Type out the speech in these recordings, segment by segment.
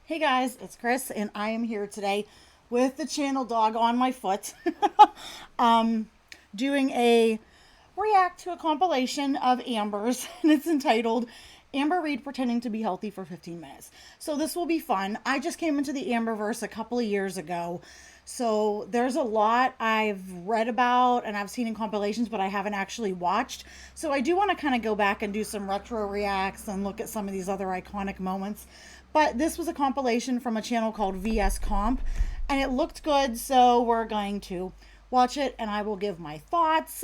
Hey guys, it's Chris, and I am here today with the channel dog on my foot, um, doing a react to a compilation of Amber's, and it's entitled Amber Reed Pretending to Be Healthy for 15 Minutes. So this will be fun. I just came into the Amberverse a couple of years ago, so there's a lot I've read about and I've seen in compilations, but I haven't actually watched. So I do want to kind of go back and do some retro reacts and look at some of these other iconic moments. But this was a compilation from a channel called VS Comp, and it looked good, so we're going to watch it and I will give my thoughts,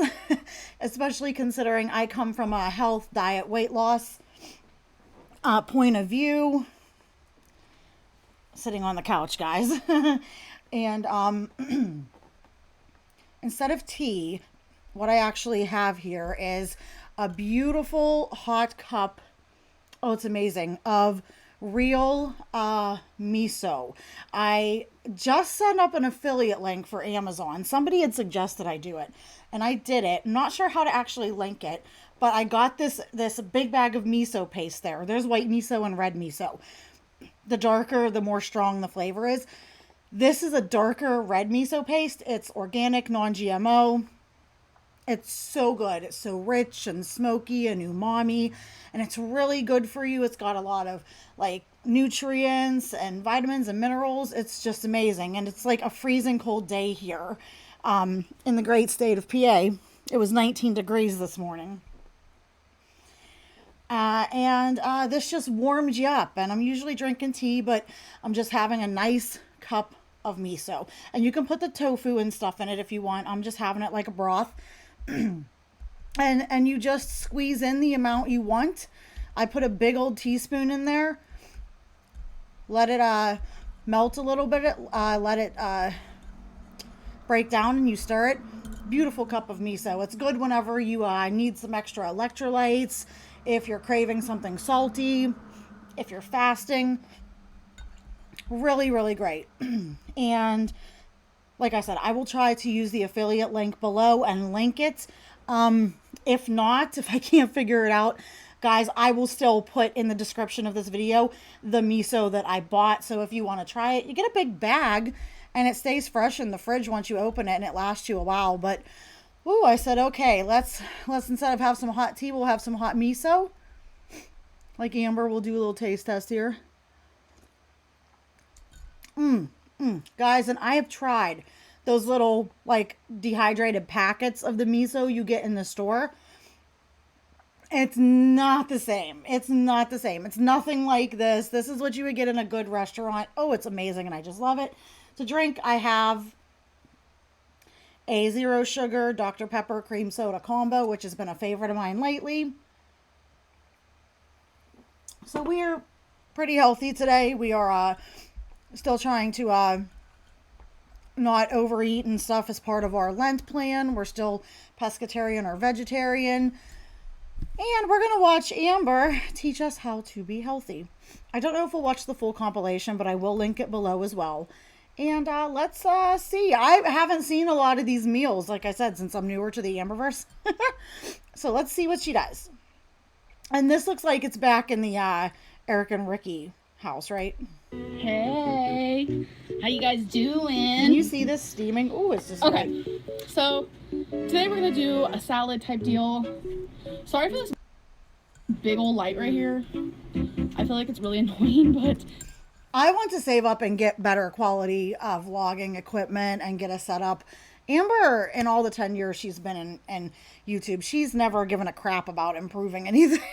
especially considering I come from a health, diet, weight loss point of view. Sitting on the couch, guys. And instead of tea, what I actually have here is a beautiful hot cup. Oh, it's amazing. Of real miso. I just set up an affiliate link for Amazon. Somebody had suggested I do it, and I did it. I'm not sure how to actually link it, but I got this big bag of miso paste there. There's white miso and red miso. The darker, the more strong the flavor is. This is a darker red miso paste. It's organic, non-GMO. It's so good. It's so rich and smoky and umami, and it's really good for you. It's got a lot of like nutrients and vitamins and minerals. It's just amazing. And it's like a freezing cold day here in the great state of PA. It was 19 degrees this morning. And this just warms you up. And I'm usually drinking tea, but I'm just having a nice cup of miso. And you can put the tofu and stuff in it if you want. I'm just having it like a broth. and you just squeeze in the amount you want. I put a big old teaspoon in there. Let it melt a little bit. Let it break down, and you stir it. Beautiful cup of miso. It's good whenever you need some extra electrolytes, if you're craving something salty, if you're fasting. Really, really great. And like I said, I will try to use the affiliate link below and link it. If not, if I can't figure it out, guys, I will still put in the description of this video the miso that I bought. So if you want to try it, you get a big bag and it stays fresh in the fridge once you open it, and it lasts you a while. But ooh, I said, okay, let's instead of have some hot tea, we'll have some hot miso. Like Amber, we'll do a little taste test here. Guys, and I have tried those little like dehydrated packets of the miso you get in the store. It's not the same. It's not the same. It's nothing like this. This is what you would get in a good restaurant. Oh, it's amazing, and I just love it. To drink, I have a zero sugar Dr. Pepper cream soda combo, which has been a favorite of mine lately. So we're pretty healthy today. We are still trying to not overeat and stuff as part of our Lent plan. We're still pescatarian or vegetarian. And we're going to watch Amber teach us how to be healthy. I don't know if we'll watch the full compilation, but I will link it below as well. And let's see. I haven't seen a lot of these meals, like I said, since I'm newer to the Amberverse. So let's see what she does. And this looks like it's back in the Eric and Ricky house, right? Hey, how you guys doing? Can you see this steaming? Oh, it's just okay. Great. So today we're gonna do a salad type deal. Sorry for this big old light right here. I feel like it's really annoying, but I want to save up and get better quality vlogging equipment and get a setup. Amber, in all the 10 years she's been in YouTube, she's never given a crap about improving anything.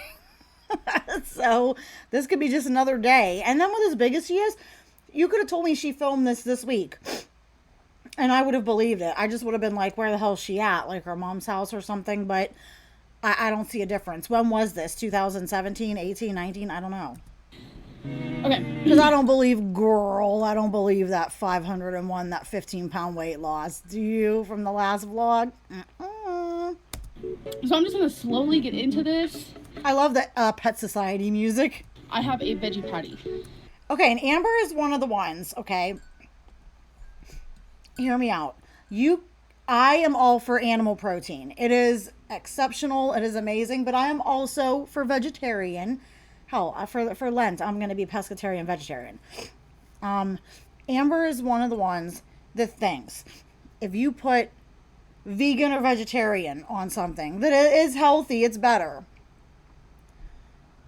So this could be just another day. And then with as big as she is, you could have told me she filmed this week, and I would have believed it. I just would have been like, where the hell is she at? Like her mom's house or something. But I don't see a difference. When was this? 2017, 18, 19? I don't know. okay. Because I don't believe gorl. I don't believe that 501, that 15-pound weight loss. Do you, from the last vlog? So I'm just gonna slowly get into this. I love the Pet Society music. I have a veggie patty. Okay, and Amber is one of the ones, okay? Hear me out. I am all for animal protein. It is exceptional. It is amazing. But I am also for vegetarian. Hell, for Lent, I'm going to be pescatarian, vegetarian. Amber is one of the ones that thinks if you put vegan or vegetarian on something that is healthy, it's better.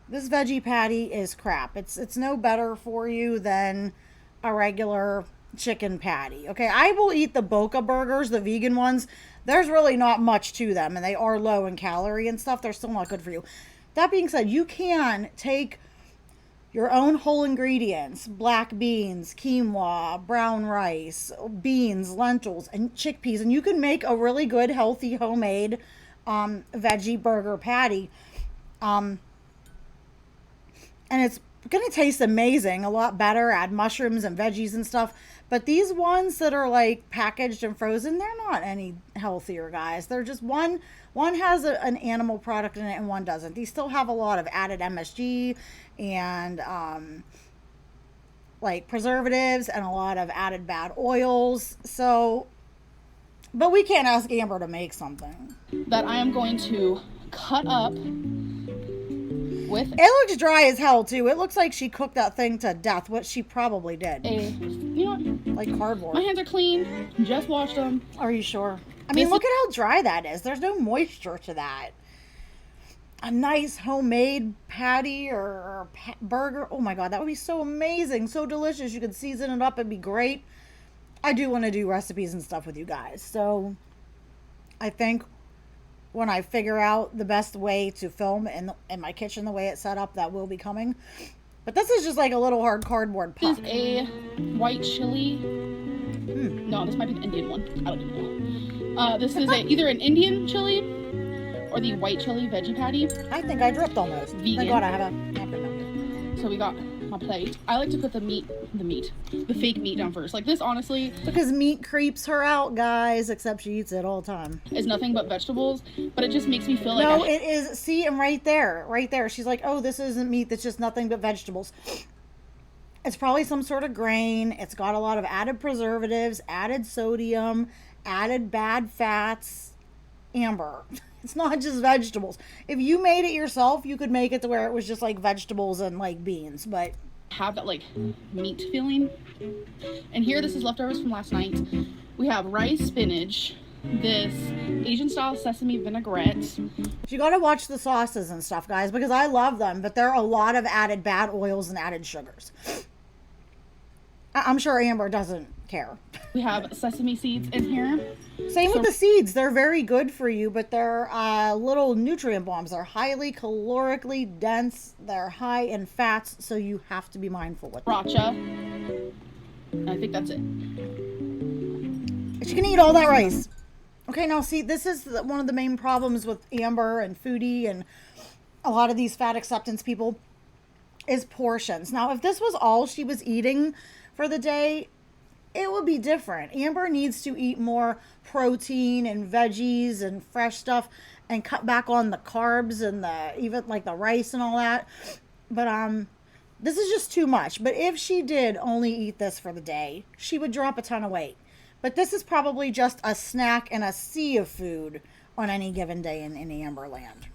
This veggie patty is crap. It's no better for you than a regular chicken patty. Okay, I will eat the Boca burgers, the vegan ones. There's really not much to them, and they are low in calorie and stuff. They're still not good for you. That being said, you can take your own whole ingredients, black beans, quinoa, brown rice, beans, lentils, and chickpeas, and you can make a really good, healthy, homemade veggie burger patty. And it's going to taste amazing, a lot better, add mushrooms and veggies and stuff. But these ones that are like packaged and frozen, they're not any healthier, guys. They're just one has an animal product in it and one doesn't. These still have a lot of added MSG and like preservatives and a lot of added bad oils. So, but we can't ask Amber to make something that I am going to cut up with. It looks dry as hell too. It looks like she cooked that thing to death, what she probably did. You know what? Like cardboard. My hands are clean. Just washed them. Are you sure? I mean, look at how dry that is. There's no moisture to that. A nice homemade patty or burger. Oh my God, that would be so amazing. So delicious. You could season it up. It'd be great. I do want to do recipes and stuff with you guys. So I think when I figure out the best way to film in my kitchen, the way it's set up, that will be coming. But this is just like a little hard cardboard puck. This is a white chili. No, this might be the Indian one. I don't even know. This is either an Indian chili or the white chili veggie patty. I think I dripped on those. Vegan. Thank God I have a napkin. So we got my plate. I like to put the fake meat down first. Like this, honestly. Because meat creeps her out, guys, except she eats it all the time. Is nothing but vegetables, but it just makes me feel like no, it is. See, and right there. She's like, oh, this isn't meat. That's just nothing but vegetables. It's probably some sort of grain. It's got a lot of added preservatives, added sodium, added bad fats. Amber, it's not just vegetables. If you made it yourself, you could make it to where it was just like vegetables and like beans, but have that like meat feeling. And here, this is leftovers from last night. We have rice, spinach, this Asian style sesame vinaigrette. You gotta watch the sauces and stuff, guys, because I love them, but there are a lot of added bad oils and added sugars. I'm sure Amber doesn't care. We have sesame seeds in here. Same with the seeds. They're very good for you, but they're little nutrient bombs. They're highly calorically dense. They're high in fats, so you have to be mindful with them. Sriracha. I think that's it. She can eat all that rice. Okay, now see, this is one of the main problems with Amber and Foodie and a lot of these fat acceptance people is portions. Now, if this was all she was eating for the day, it would be different. Amber needs to eat more protein and veggies and fresh stuff and cut back on the carbs and even like the rice and all that. But this is just too much. But if she did only eat this for the day, she would drop a ton of weight. But this is probably just a snack and a sea of food on any given day in Amberland.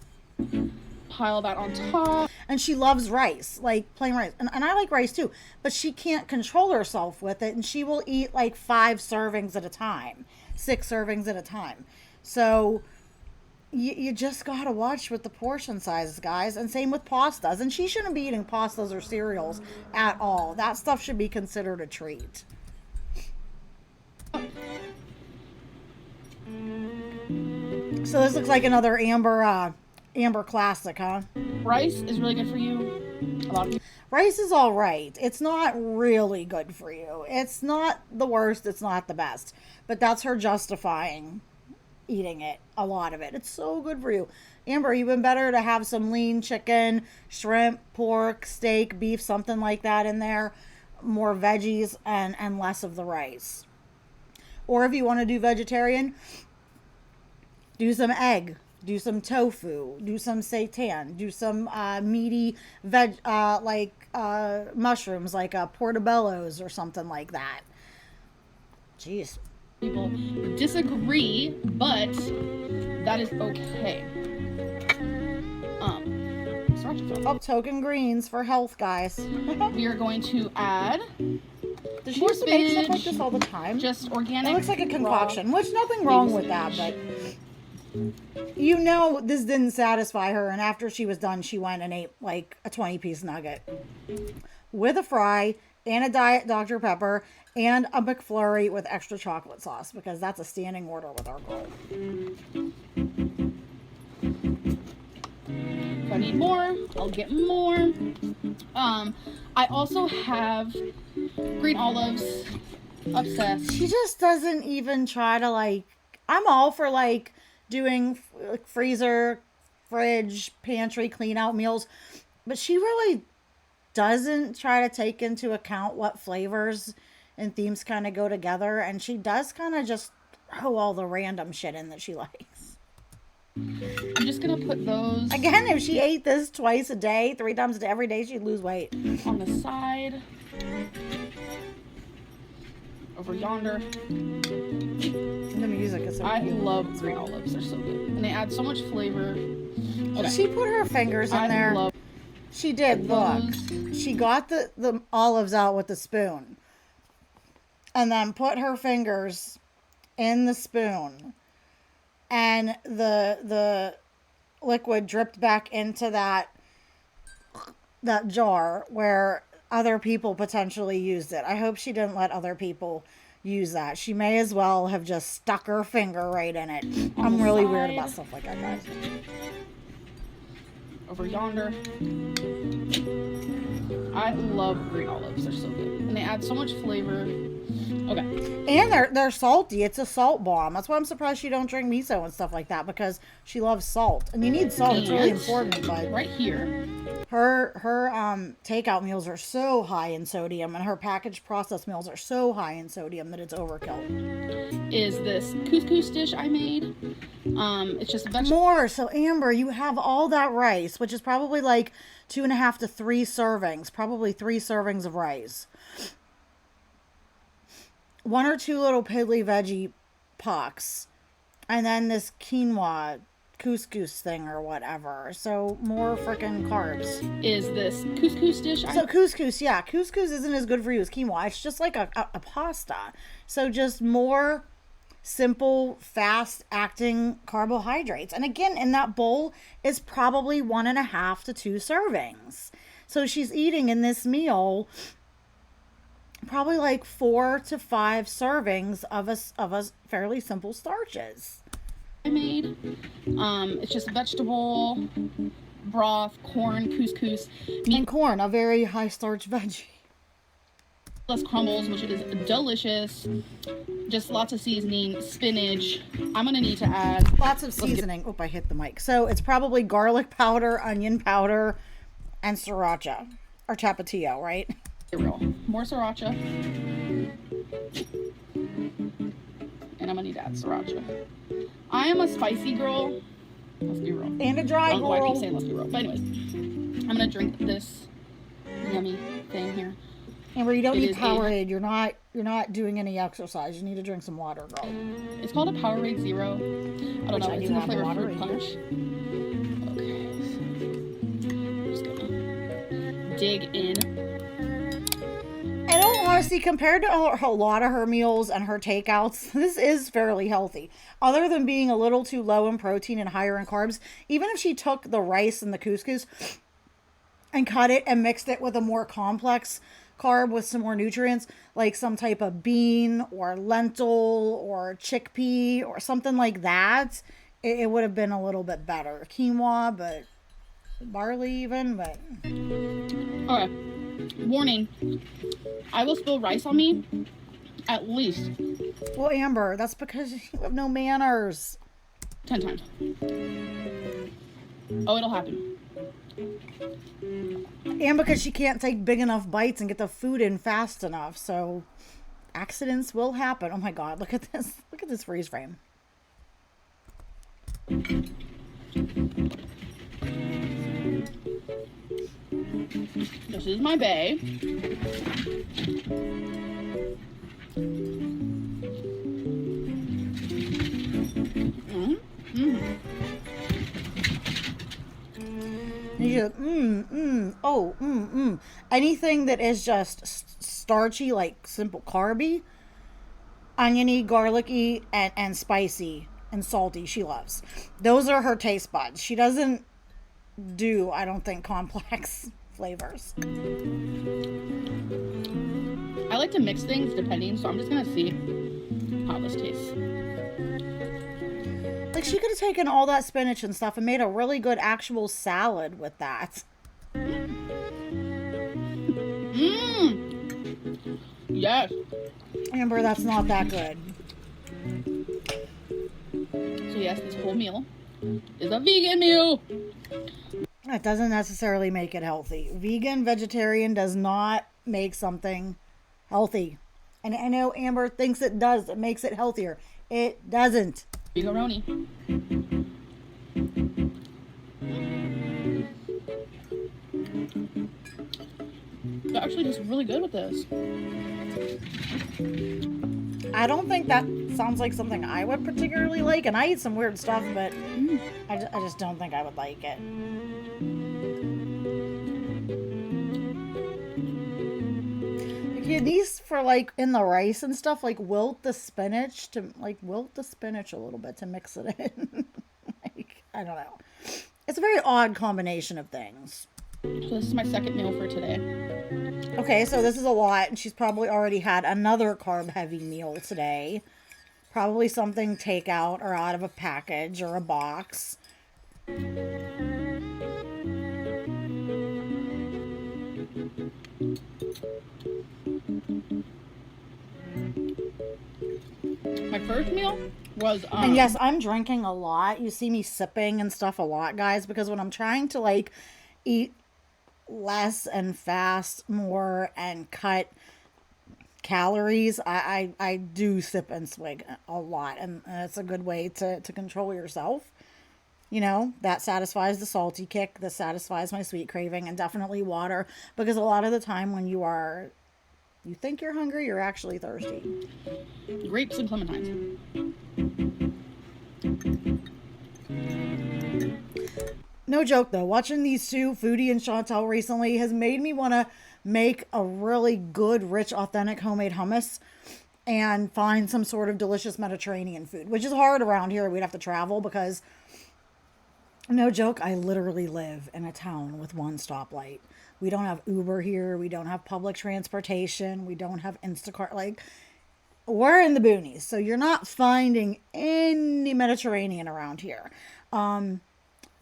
Pile that on top. And she loves rice, like plain rice. And I like rice too, but she can't control herself with it. And she will eat like 5 servings at a time, 6 servings at a time. So you just got to watch with the portion sizes, guys. And same with pastas. And she shouldn't be eating pastas or cereals at all. That stuff should be considered a treat. So this looks like another Amber classic, huh? Rice is really good for you. A lot of people. Rice is all right. It's not really good for you. It's not the worst. It's not the best. But that's her justifying eating it, a lot of it. It's so good for you. Amber, even better to have some lean chicken, shrimp, pork, steak, beef, something like that in there. More veggies and less of the rice. Or if you want to do vegetarian, do some egg. Do some tofu, do some seitan, do some meaty mushrooms like portobellos or something like that. Jeez. People disagree, but that is okay. Token greens for health, guys. We are going to add Does she More used to make stuff like spinach, this all the time? just organic. It looks like a raw concoction, which nothing wrong with baby that, spinach. but you know this didn't satisfy her, and after she was done, she went and ate like a 20-piece nugget with a fry and a Diet Dr. Pepper and a McFlurry with extra chocolate sauce, because that's a standing order with our girl. If I need more, I'll get more. I also have green olives. Obsessed. She just doesn't even try to, like, I'm all for like doing like freezer, fridge, pantry clean out meals, but she really doesn't try to take into account what flavors and themes kind of go together, and she does kind of just throw all the random shit in that she likes. I'm just gonna put those Again, if she ate this twice a day, 3 times a day, every day, she'd lose weight. on the side. Over yonder. The music is so I cute. love green olives. They're so good. And they add so much flavor. Okay. She put her fingers in I there. love She did, look. those. She got the olives out with the spoon. And then put her fingers in the spoon. And the liquid dripped back into that jar where other people potentially used it. I hope she didn't let other people use that. She may as well have just stuck her finger right in it. I'm really weird about stuff like that, guys. Over yonder. I love green olives. They're so good. And they add so much flavor. Okay. And they're salty. It's a salt bomb. That's why I'm surprised she don't drink miso and stuff like that, because she loves salt. And you need salt. It's really important, but right here. her takeout meals are so high in sodium, and her packaged processed meals are so high in sodium that it's overkill. Is this couscous dish I made. It's just vegetable. More. So Amber, you have all that rice, which is probably like 2.5 to 3 servings, probably 3 servings of rice. 1 or 2 little piddly veggie pucks, and then this quinoa couscous thing or whatever. So more freaking carbs. Is this couscous dish So couscous, yeah, couscous isn't as good for you as quinoa. It's just like a pasta. So just more simple, fast acting carbohydrates. And again, in that bowl is probably 1.5 to 2 servings. So she's eating in this meal probably like 4 to 5 servings of a fairly simple starches. I made. It's just vegetable, broth, corn, couscous, meat, And corn, a very high starch veggie. plus crumbles, which is delicious. Just lots of seasoning, spinach. I'm gonna need to add Lots of seasoning. Oh, I hit the mic. So it's probably garlic powder, onion powder, and sriracha. Or tapatio, right? cereal. More sriracha. And I'm gonna need to add sriracha. I am a spicy girl. Let's be real. And a dry I don't know why I keep girl. saying let's be real. But anyways, I'm gonna drink this yummy thing here. Amber, you don't It need is a- Powerade. You're not doing any exercise. You need to drink some water, girl. It's called a Powerade Zero. I don't Which know. I It's do in the have a flavor water fruit right here. punch. Okay. I'm just gonna dig in. And honestly, compared to a lot of her meals and her takeouts, this is fairly healthy. Other than being a little too low in protein and higher in carbs, even if she took the rice and the couscous and cut it and mixed it with a more complex carb with some more nutrients, like some type of bean or lentil or chickpea or something like that, it would have been a little bit better. Quinoa, but barley even, but... Okay. Warning. I will spill rice on me at least Well, Amber, that's because you have no manners. 10 times. Oh, it'll happen. And because she can't take big enough bites and get the food in fast enough, so accidents will happen. Oh my god, look at this. Look at this freeze frame. This is my bae. And you just, anything that is just starchy, like simple carby, oniony, garlicky, and spicy and salty, she loves. Those are her taste buds. She doesn't do, I don't think, complex flavors. I like to mix things depending, so I'm just gonna see how this tastes. Like, she could have taken all that spinach and stuff and made a really good actual salad with that. Yes. Amber, that's not that good. So yes, this whole meal is a vegan meal. That doesn't necessarily make it healthy. Vegan, vegetarian does not make something healthy. And I know Amber thinks it does. It makes it healthier. It doesn't. Vegaroni. That actually tastes really good with this. I don't think that sounds like something I would particularly like. And I eat some weird stuff, but I just don't think I would like it. These for like in the rice and stuff, like wilt the spinach a little bit to mix it in. Like, I don't know. It's a very odd combination of things. So this is my second meal for today. Okay, so this is a lot, and she's probably already had another carb-heavy meal today. Probably something takeout or out of a package or a box. My first meal was and yes, I'm drinking a lot. You see me sipping and stuff a lot, guys, because when I'm trying to like eat less and fast more and cut calories, I do sip and swig a lot, and it's a good way to control yourself. You know, that satisfies the salty kick, that satisfies my sweet craving, and definitely water, because a lot of the time when you think you're hungry, you're actually thirsty. Grapes and clementines. No joke though, watching these two, Foodie and Chantel, recently has made me want to make a really good, rich, authentic homemade hummus and find some sort of delicious Mediterranean food, which is hard around here. We'd have to travel because, no joke, I literally live in a town with one stoplight. We don't have Uber here. We don't have public transportation. We don't have Instacart. Like, we're in the boonies. So you're not finding any Mediterranean around here.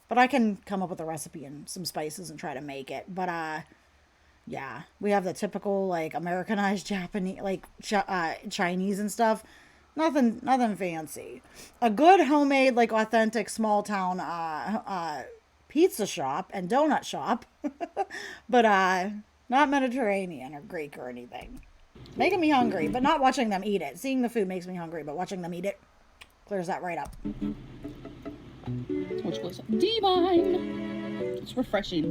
But I can come up with a recipe and some spices and try to make it. But, yeah, we have the typical, like, Americanized Japanese, like, Chinese and stuff. Nothing fancy. A good homemade, like, authentic small town, pizza shop and donut shop, but not Mediterranean or Greek or anything. Making me hungry, but not watching them eat it. Seeing the food makes me hungry, but watching them eat it clears that right up. Which was divine. It's refreshing.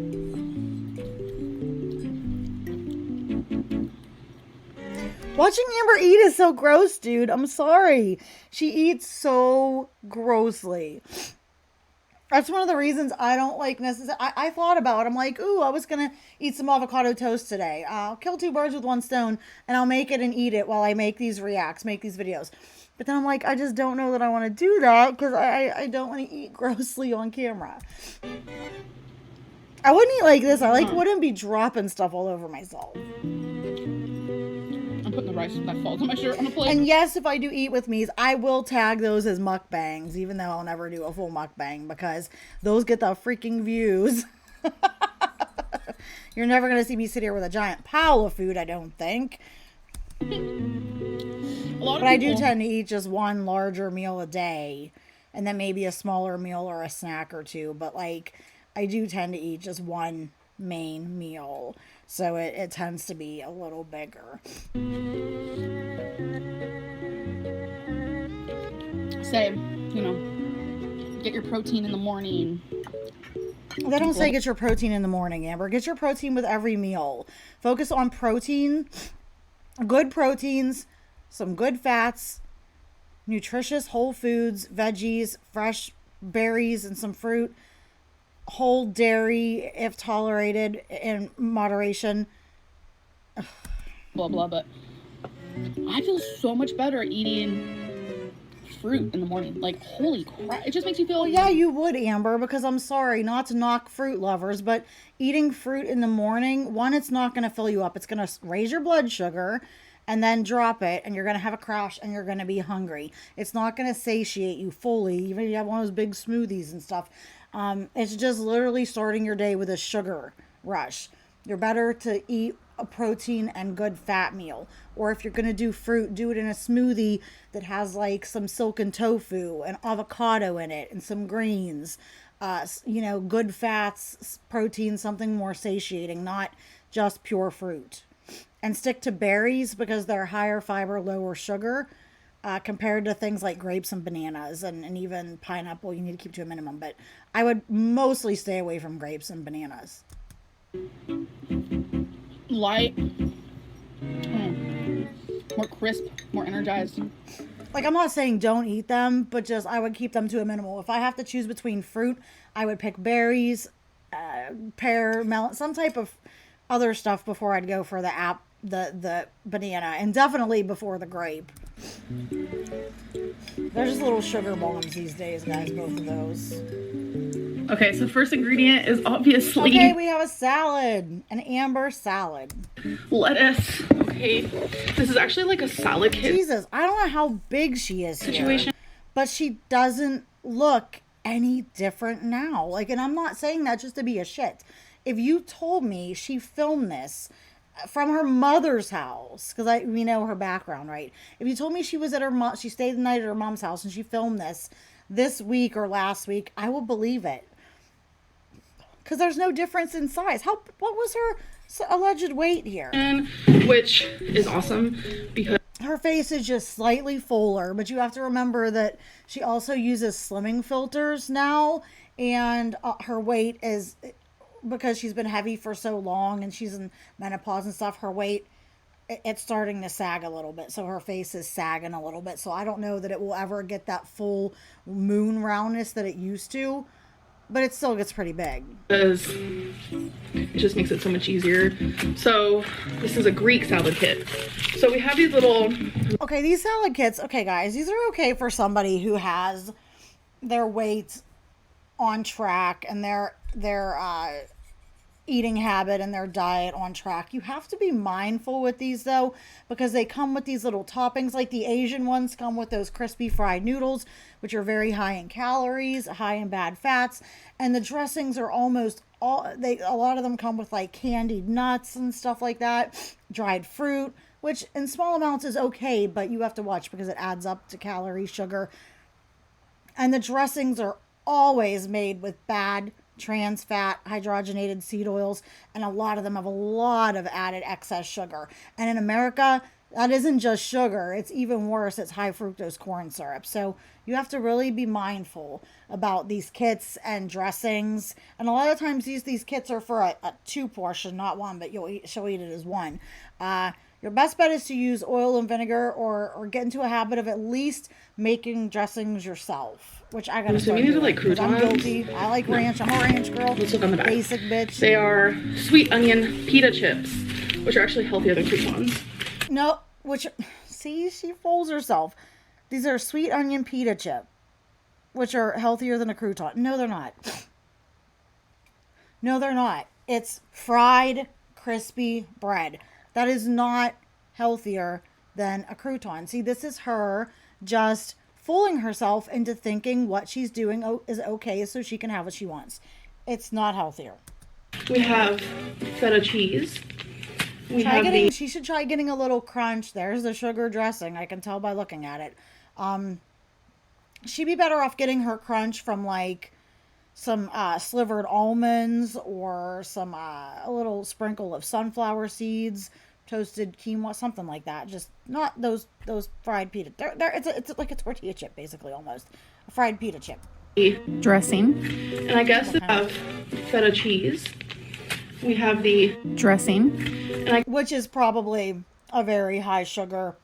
Watching Amber eat is so gross, dude. I'm sorry. She eats so grossly. That's one of the reasons I don't like necessarily. I thought about it. I'm like, ooh, I was going to eat some avocado toast today. I'll kill two birds with one stone, and I'll make it and eat it while I make these reacts, make these videos. But then I'm like, I just don't know that I want to do that because I don't want to eat grossly on camera. I wouldn't eat like this. I wouldn't be dropping stuff all over myself. I'm putting the rice that falls on my shirt on a plate. And yes, if I do eat with me's, I will tag those as mukbangs, even though I'll never do a full mukbang because those get the freaking views. You're never going to see me sit here with a giant pile of food, I don't think. But I do tend to eat just one larger meal a day and then maybe a smaller meal or a snack or two. But like, I do tend to eat just one main meal. So it tends to be a little bigger. Say, get your protein in the morning. They don't say get your protein in the morning, Amber. Get your protein with every meal. Focus on protein, good proteins, some good fats, nutritious whole foods, veggies, fresh berries, and some fruit. whole dairy if tolerated in moderation. Blah blah, but I feel so much better eating fruit in the morning. Like, holy crap, it just makes you feel. Well, yeah, you would, Amber, because I'm sorry not to knock fruit lovers, but eating fruit in the morning, one, it's not going to fill you up. It's going to raise your blood sugar and then drop it, and you're going to have a crash and you're going to be hungry. It's not going to satiate you fully, even if you have one of those big smoothies and stuff. It's just literally starting your day with a sugar rush. You're better to eat a protein and good fat meal. Or if you're going to do fruit, do it in a smoothie that has like some silken tofu and avocado in it and some greens. Good fats, protein, something more satiating, not just pure fruit. And stick to berries because they're higher fiber, lower sugar compared to things like grapes and bananas and even pineapple. You need to keep to a minimum, but I would mostly stay away from grapes and bananas. Light, more crisp, more energized. Like, I'm not saying don't eat them, but just I would keep them to a minimal. If I have to choose between fruit, I would pick berries, pear, melon, some type of other stuff before I'd go for the banana, and definitely before the grape. They're just little sugar bombs these days, guys, both of those. Okay, so first ingredient is obviously... Okay, we have a salad. An Amber salad. Lettuce. Okay, this is actually like a salad kit. Jesus, I don't know how big she is Situation. here, but she doesn't look any different now. Like, and I'm not saying that just to be a shit. If you told me she filmed this from her mother's house, because we know her background, right? If you told me she was at she stayed the night at her mom's house and she filmed this week or last week, I will believe it. Because there's no difference in size. What was her alleged weight here? Which is awesome because her face is just slightly fuller, but you have to remember that she also uses slimming filters now, and her weight is, because she's been heavy for so long and she's in menopause and stuff, her weight, it's starting to sag a little bit. So her face is sagging a little bit. So I don't know that it will ever get that full moon roundness that it used to. But it still gets pretty big. Because it just makes it so much easier. So this is a Greek salad kit. So we have these little... Okay, these salad kits, okay guys, these are okay for somebody who has their weight on track and their eating habit and their diet on track. You have to be mindful with these though, because they come with these little toppings. Like the Asian ones come with those crispy fried noodles, which are very high in calories, high in bad fats, and the dressings are almost a lot of them come with like candied nuts and stuff like that, dried fruit, which in small amounts is okay, but you have to watch because it adds up to calorie, sugar. And the dressings are always made with bad trans fat, hydrogenated seed oils, and a lot of them have a lot of added excess sugar. And in America, that isn't just sugar, it's even worse, it's high fructose corn syrup. So you have to really be mindful about these kits and dressings. And a lot of times these kits are for a 2 portion, not one, but she'll eat it as one. Your best bet is to use oil and vinegar, or get into a habit of at least making dressings yourself, which I gotta start doing. Like croutons. I'm guilty. I like ranch. I'm a ranch girl. Let's look on the back. Basic bitch. They are sweet onion pita chips, which are actually healthier than croutons. No, see, she fools herself. These are sweet onion pita chip, which are healthier than a crouton. No, they're not. No, they're not. It's fried, crispy bread. That is not healthier than a crouton. See, this is her just fooling herself into thinking what she's doing is okay so she can have what she wants. It's not healthier. We have feta cheese. She should try getting a little crunch. There's the sugar dressing. I can tell by looking at it. She'd be better off getting her crunch from like some slivered almonds or a little sprinkle of sunflower seeds, toasted quinoa, something like that. Just not those fried pita. It's like a tortilla chip, basically, almost a fried pita chip. Dressing, and I guess we have feta cheese. We have the dressing, which is probably a very high sugar,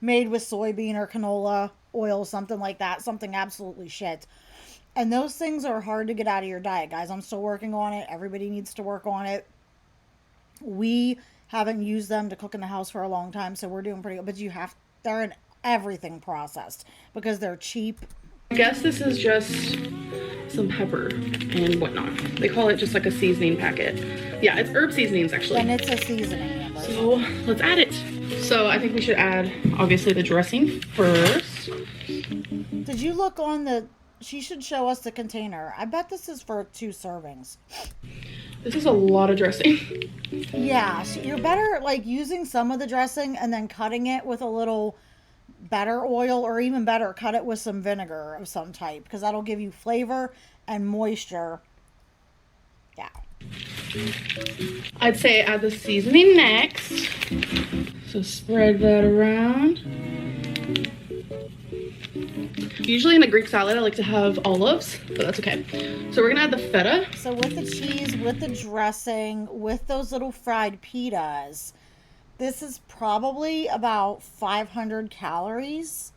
made with soybean or canola oil, something like that, something absolutely shit. And those things are hard to get out of your diet, guys. I'm still working on it. Everybody needs to work on it. We haven't used them to cook in the house for a long time, so we're doing pretty good. But they're in everything processed because they're cheap. I guess this is just some pepper and whatnot. They call it just like a seasoning packet. Yeah, it's herb seasonings actually. And it's a seasoning. So let's add it. So I think we should add, obviously, the dressing first. Did you look on the... She should show us the container. I bet this is for 2 servings. This is a lot of dressing. Yeah, so you're better like using some of the dressing and then cutting it with a little better oil, or even better, cut it with some vinegar of some type, because that'll give you flavor and moisture. Yeah. I'd say add the seasoning next. So spread that around. Usually in a Greek salad, I like to have olives, but that's okay. So we're gonna add the feta. So with the cheese, with the dressing, with those little fried pitas, this is probably about 500 calories.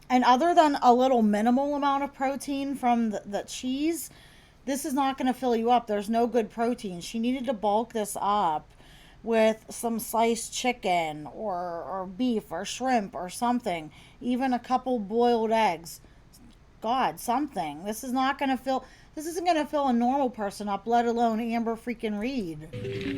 And other than a little minimal amount of protein from the cheese, this is not going to fill you up. There's no good protein. She needed to bulk this up with some sliced chicken or beef or shrimp or something. Even a couple boiled eggs. God, something. This is not going to fill... This isn't going to fill a normal person up, let alone Amber freaking Reed.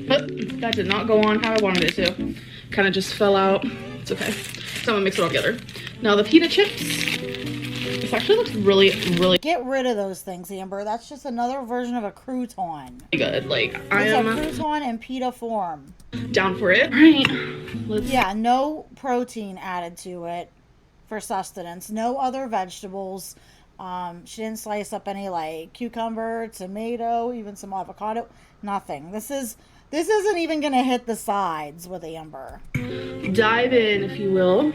But that did not go on how I wanted it to. Kind of just fell out. It's okay. So I'm going to mix it all together. Now the pita chips. This actually looks really, really... Get rid of those things, Amber. That's just another version of a crouton. good. Like, It's I am... a crouton in pita form. down for it. All right. Let's... Yeah, no protein added to it for sustenance. No other vegetables. She didn't slice up any like cucumber, tomato, even some avocado. Nothing. This isn't even gonna hit the sides with Amber. Dive in, if you will.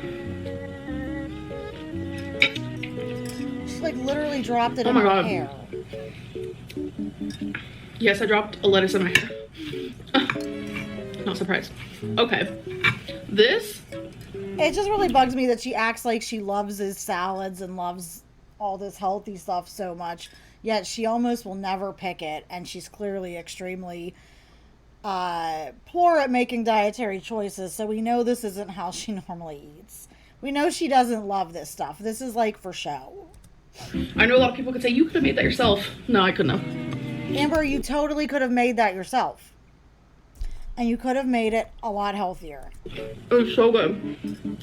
She like literally dropped it Oh in my her God. hair. Yes, I dropped a lettuce in my hair. Not surprised. Okay. This... It just really bugs me that she acts like she loves his salads and loves all this healthy stuff so much, yet she almost will never pick it, and she's clearly extremely poor at making dietary choices, so we know this isn't how she normally eats. We know she doesn't love this stuff. This is like for show. I know a lot of people could say, you could have made that yourself. No, I couldn't have. Amber, you totally could have made that yourself. And you could have made it a lot healthier. It was so good.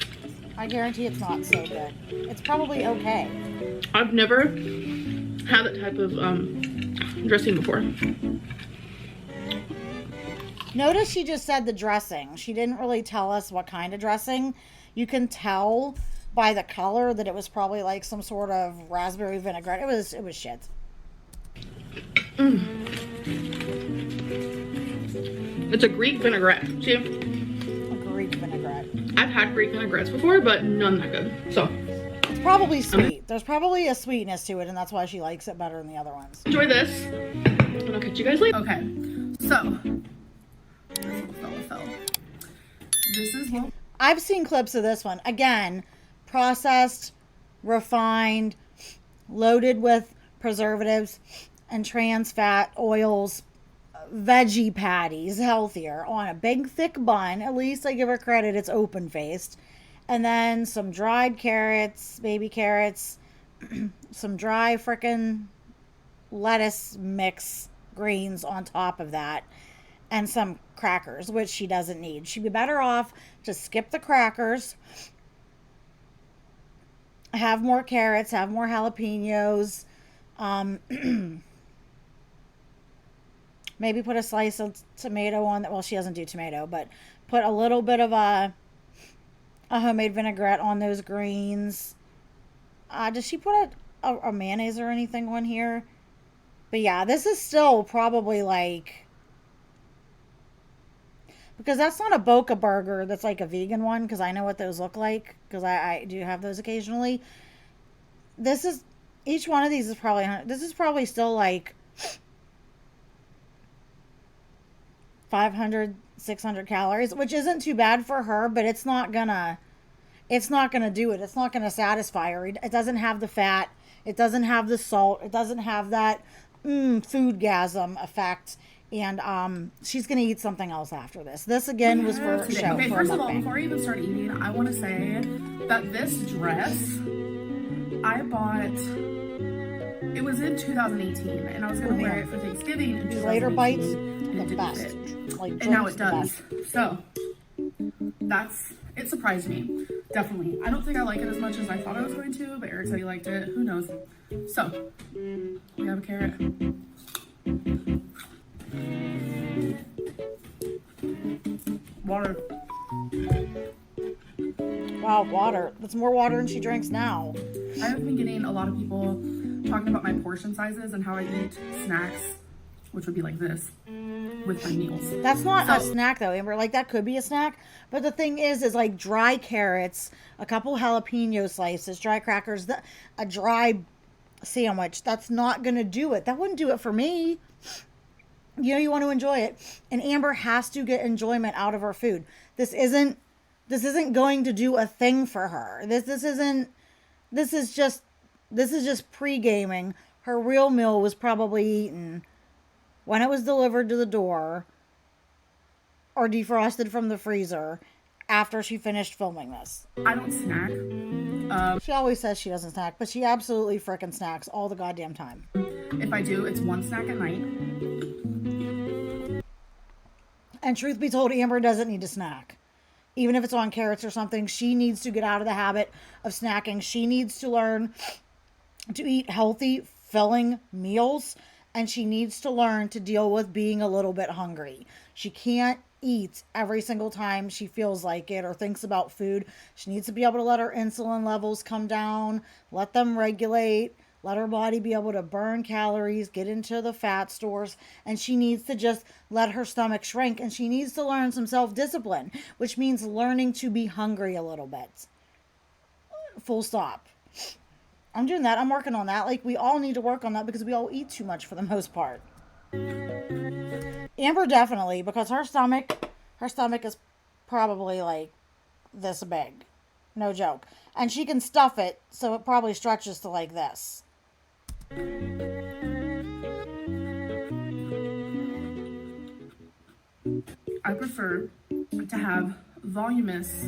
I guarantee it's not so good. It's probably okay. I've never had that type of dressing before. Notice she just said the dressing. She didn't really tell us what kind of dressing. You can tell by the color that it was probably like some sort of raspberry vinaigrette. It was shit. It's a Greek vinaigrette. See? A Greek vinaigrette. I've had Greek vinaigrettes before, but none that good. So, It's probably sweet. There's probably a sweetness to it, and that's why she likes it better than the other ones. enjoy this, and I'll catch you guys later. Okay, so... This is what... I've seen clips of this one. Again, processed, refined, loaded with preservatives and trans fat oils, veggie patties, healthier, on a big thick bun. At least I give her credit, it's open faced. And then some dried carrots, baby carrots, some dry frickin' lettuce mix greens on top of that, and some crackers, which she doesn't need. She'd be better off to skip the crackers, have more carrots, have more jalapenos, maybe put a slice of tomato on that. Well, she doesn't do tomato, but put a little bit of a homemade vinaigrette on those greens. Does she put a mayonnaise or anything on here? But yeah, this is still probably like, because that's not a Boca burger that's like a vegan one, because I know what those look like, because I do have those occasionally. This is, each one of these is probably, this is probably still like 500, 600 calories, which isn't too bad for her, but it's not gonna do it. It's not gonna satisfy her. It doesn't have the fat. It doesn't have the salt. It doesn't have that foodgasm effect. And she's gonna eat something else after this. This again was for show. Okay, for first of all, mukbang. before I even start eating, I want to say that this dress I bought. It was in 2018, and I was gonna wear it for Thanksgiving. In These later bites, and the best. Like, and now it the does. best. So it surprised me. Definitely. I don't think I like it as much as I thought I was going to, but Eric said he liked it. Who knows? So we have a carrot. Water. Wow, water. That's more water than she drinks now. I have been getting a lot of people talking about my portion sizes and how I eat snacks, which would be like this, with my meals. That's not a snack though, Amber. Like, that could be a snack. But the thing is like dry carrots, a couple jalapeno slices, dry crackers, a dry sandwich. That's not going to do it. That wouldn't do it for me. You know, you want to enjoy it. And Amber has to get enjoyment out of her food. This isn't going to do a thing for her. This is just pre-gaming. Her real meal was probably eaten when it was delivered to the door or defrosted from the freezer after she finished filming this. I don't snack. She always says she doesn't snack, but she absolutely frickin' snacks all the goddamn time. If I do, it's one snack at night. And truth be told, Amber doesn't need to snack. Even if it's on carrots or something, she needs to get out of the habit of snacking. She needs to learn to eat healthy, filling meals. And she needs to learn to deal with being a little bit hungry. She can't eat every single time she feels like it or thinks about food. She needs to be able to let her insulin levels come down, let them regulate, let her body be able to burn calories, get into the fat stores, and she needs to just let her stomach shrink. And she needs to learn some self-discipline, which means learning to be hungry a little bit. Full stop. I'm doing that. I'm working on that. Like, we all need to work on that because we all eat too much for the most part. Amber definitely, because her stomach is probably like this big. No joke. And she can stuff it, so it probably stretches to like this. I prefer to have voluminous,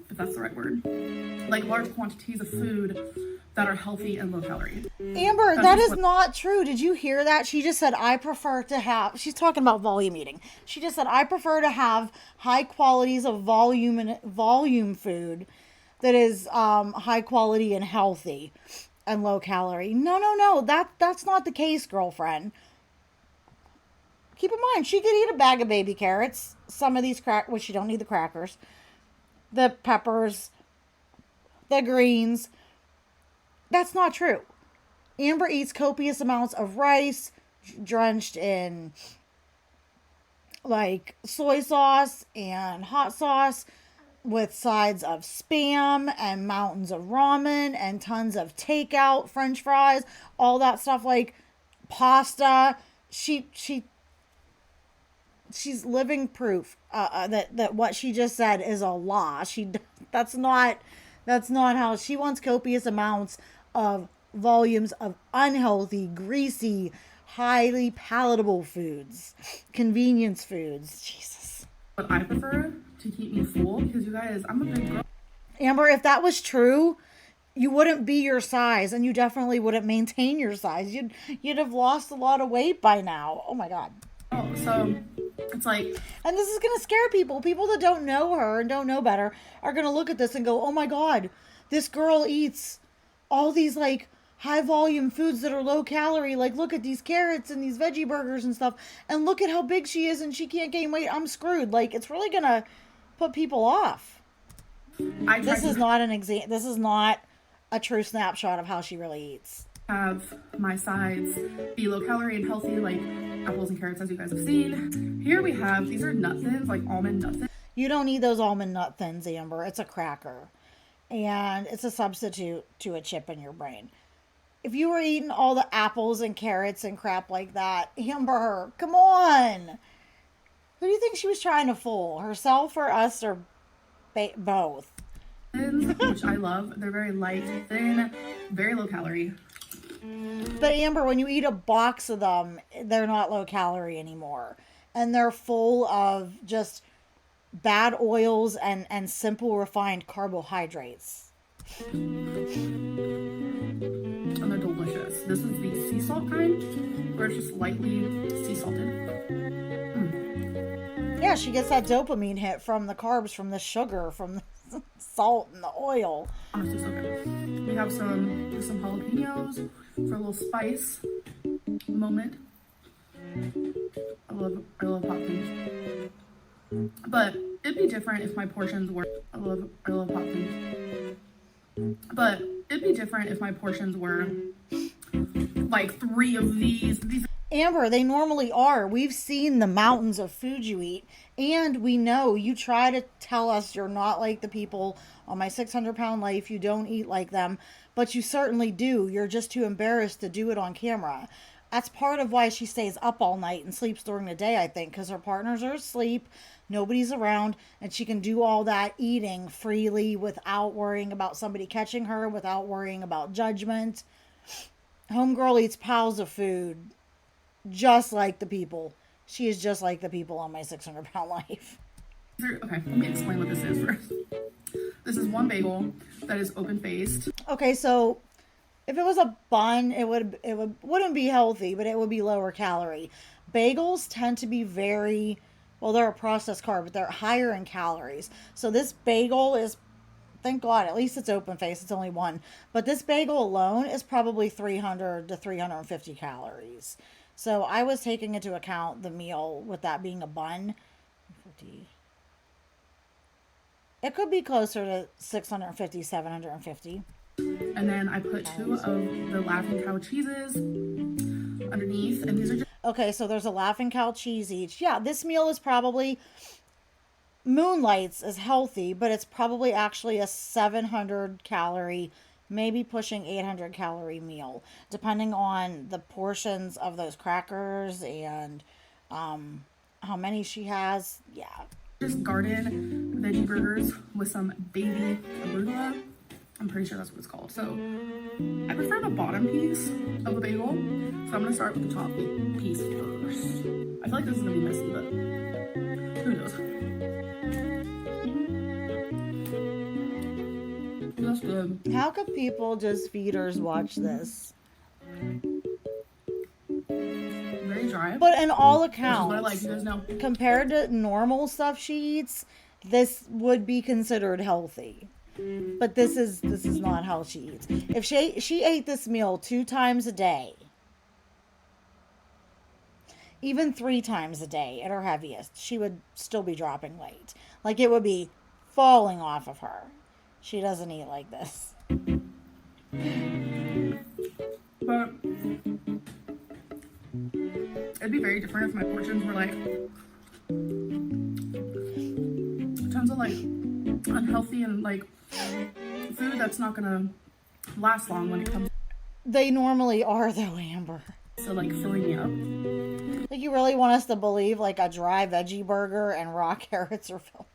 if that's the right word, like large quantities of food that are healthy and low calorie. Amber, that is not true. Did you hear that? She just said, I prefer to have, she's talking about volume eating. She just said, I prefer to have high qualities of volume food that is high quality and healthy and low calorie. No. That's not the case, girlfriend. Keep in mind, she could eat a bag of baby carrots. Some of these which she don't need the crackers. The peppers. The greens. That's not true. Amber eats copious amounts of rice drenched in like soy sauce and hot sauce with sides of Spam and mountains of ramen and tons of takeout, French fries, all that stuff, like pasta. She's living proof that what she just said is a lie. That's not how she wants. Copious amounts of volumes of unhealthy, greasy, highly palatable foods, convenience foods. Jesus. But I prefer to keep me full because, you guys, I'm a big girl. Amber, if that was true, you wouldn't be your size, and you definitely wouldn't maintain your size. You'd have lost a lot of weight by now. Oh my God. Oh, so it's like, and this is gonna scare people. People that don't know her and don't know better are gonna look at this and go, "Oh my God, this girl eats all these like high volume foods that are low calorie. Like, look at these carrots and these veggie burgers and stuff, and look at how big she is, and she can't gain weight. I'm screwed." Like, it's really gonna put people off. This is not an example. This is not a true snapshot of how she really eats. Have my sides be low calorie and healthy, like apples and carrots, as you guys have seen. Here we have, these are nut thins, like almond nut thins. You don't need those almond nut thins, Amber. It's a cracker. And it's a substitute to a chip in your brain. If you were eating all the apples and carrots and crap like that, Amber, come on. Who do you think she was trying to fool? Herself or us or both? Which I love. They're very light, thin, very low calorie. But Amber, when you eat a box of them, they're not low calorie anymore. And they're full of just bad oils and simple refined carbohydrates. And they're delicious. This is the sea salt kind, where it's just lightly sea salted. Yeah, she gets that dopamine hit from the carbs, from the sugar, from the salt and the oil. Honestly, so good. We have some jalapenos for a little spice moment. I love hot things. But it'd be different if my portions were. I love hot things. But it'd be different if my portions were like 3 of these. Amber, they normally are. We've seen the mountains of food you eat, and we know you try to tell us you're not like the people on my 600-pound life. You don't eat like them, but you certainly do. You're just too embarrassed to do it on camera. That's part of why she stays up all night and sleeps during the day, I think, because her partners are asleep, nobody's around, and she can do all that eating freely without worrying about somebody catching her, without worrying about judgment. Homegirl eats piles of food. Just like the people. She is just like the people on my 600-pound life. Okay, let me explain what this is first. This is one bagel that is open-faced. Okay, so if it was a bun, wouldn't be healthy, but it would be lower calorie. Bagels tend to be well, they're a processed carb, but they're higher in calories. So this bagel is, thank God, at least it's open-faced. It's only one. But this bagel alone is probably 300 to 350 calories. So I was taking into account the meal with that being a bun. It could be closer to 650, 750. And then I put 2 of the Laughing Cow cheeses underneath. And these are just... Okay, so there's a Laughing Cow cheese each. Yeah, this meal is probably... Moonlight's is healthy, but it's probably actually a 700 calorie, maybe pushing 800 calorie meal, depending on the portions of those crackers and how many she has. Yeah. Just garden veggie burgers with some baby arugula. I'm pretty sure that's what it's called. So I prefer the bottom piece of a bagel. So I'm going to start with the top piece first. I feel like this is going to be messy, but who knows? That's good. How could people just feeders watch this? Very dry. But in all accounts, what I like, you guys know. Compared to normal stuff she eats, this would be considered healthy. But this is not how she eats. If she ate this meal 2 times a day, even 3 times a day at her heaviest, she would still be dropping weight. Like, it would be falling off of her. She doesn't eat like this. But it'd be very different if my portions were like tons of like unhealthy and like food that's not gonna last long when it comes. They normally are though, Amber. So like filling me up. Like, you really want us to believe like a dry veggie burger and raw carrots are filled?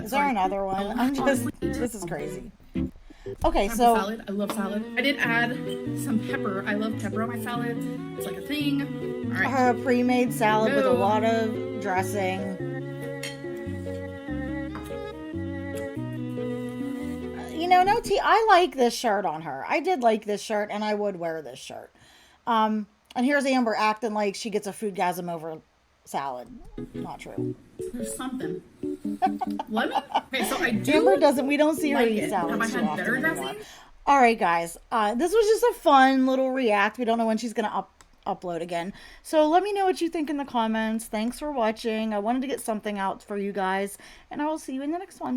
Is there another one? I'm just, this is crazy. Okay, so salad. I love salad. I did add some pepper. I love pepper on my salad. It's like a thing. All right. Her pre-made salad with a lot of dressing. You know, no tea. I like this shirt on her. I did like this shirt, and I would wear this shirt. And here's Amber acting like she gets a foodgasm over salad. Not true. There's something. Let me. Okay, so I do. Amber doesn't. We don't see her like eat salad. Have I had better dressing? All right, guys. This was just a fun little react. We don't know when she's gonna upload again. So let me know what you think in the comments. Thanks for watching. I wanted to get something out for you guys, and I will see you in the next one.